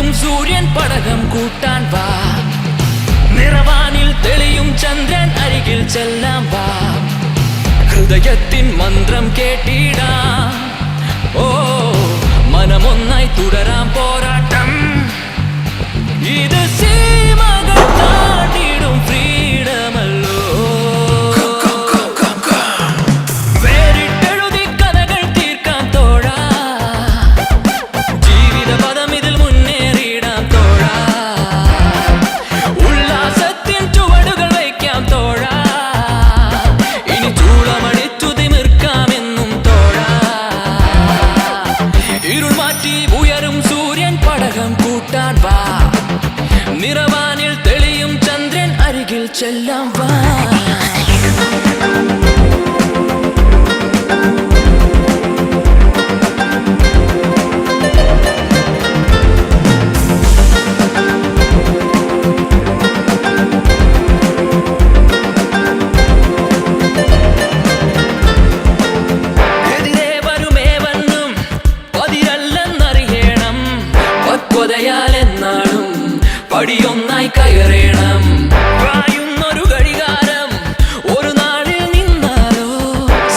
ഉയരും സൂര്യൻ പടകം കൂട്ടാൻ വാ. നിറവാനിൽ തെളിയും ചന്ദ്രൻ അരികിൽ ചെല്ലാം വാ. ഹൃദയത്തിൻ മന്ത്രം കേട്ടിടാം. ഓ മനമൊന്നായി തുടരാം പോരാട്ടം. ഇത് സീമകൾ താണ്ടിടും ഫ്രീഡമല്ലോ. വേറിട്ടെഴുതി കഥകൾ തീർക്കാം തോഴാ. ജീവിത പദം ഇതിൽ മുന്നേറിയിടാം തോഴാ. ഉല്ലാസത്തിൻ ചുവടുകൾ വയ്ക്കാം തോഴാ. ഇനി ചൂളമടിച്ചു തിമിർക്കാമെന്നും തോഴാ. ഇരുൾ മാറ്റി ഉയരും സൂര്യൻ പടകം കൂട്ടാൻ വാ. നിറവാനിൽ തെളിയും ചന്ദ്രൻ അരികിൽ ചെല്ലാം വാ. എതിരെ വരുമേവെന്നും പതിരല്ലെന്നറിയണം. പക്വതയാലെന്നാളും പടിയൊന്നായി കയറേണം. പായുന്നൊരു ഘടികാരം ഒരു നാളിൽ നിന്നാലോ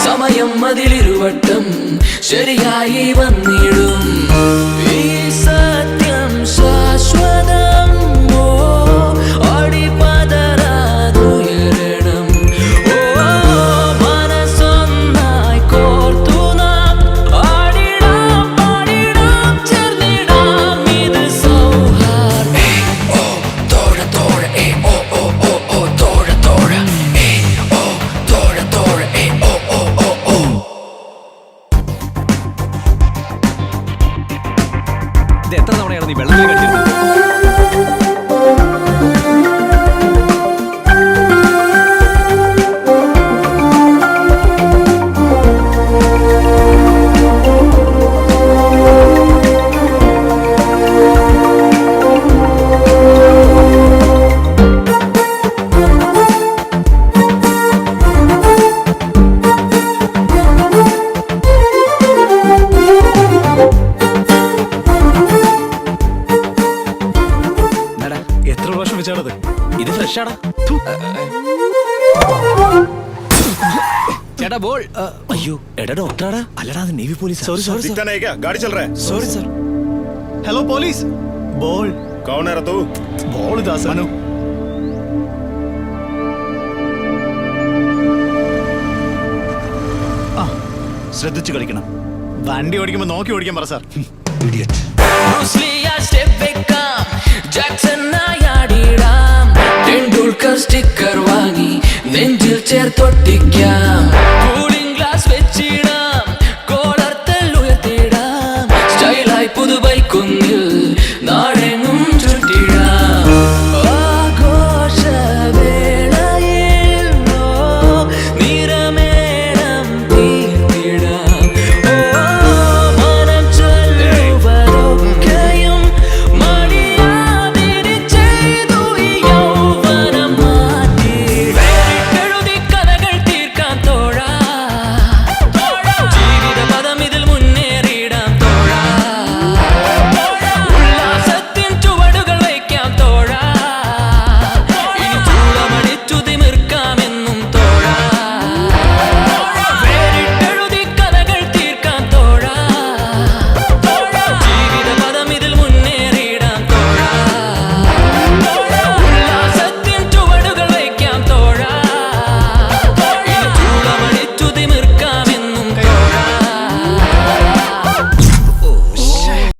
സമയം അതിലിരുവട്ടം ശരിയായി വന്നിടും. ഈ സത്യം ശാശ്വതം. ഓ അടിപതരാതുയരണം. ഓ മനസ്സൊന്നായി കോർത്തു നാം ആടിടാം പാടിടാം ചേർന്നിടാം. ഇത് സൗഹാർദ്ദം. ഇത് എത്ര തവണയാണ് നീ വെള്ളത്തിൽ കണ്ടിരുന്നത്? എത്ര പ്രാവശ്യം വെച്ചാണത്? ഇത് ഫ്രഷാടാ. ചേട്ടാ ബോൾ. അയ്യോ എടാ ഡോക്ടറാടാ. അല്ലടാ അത് നേവി പോലീസ്. സോറി സോറി गाड़ी चल रहा है. Sorry sir. Hello police. Ball. कौन है तू? ബോൾ ഇതാ സർ. ശ്രദ്ധിച്ചു കളിക്കണം. വണ്ടി ഓടിക്കുമ്പോ നോക്കി ഓടിക്കാൻ പറ സാർ. ഇഡിയറ്റ്. ടെണ്ടുൽക്കർ സ്റ്റിക്കർ വാങ്ങി നെഞ്ചിൽ ചേർത്തൊട്ടിക്കാം.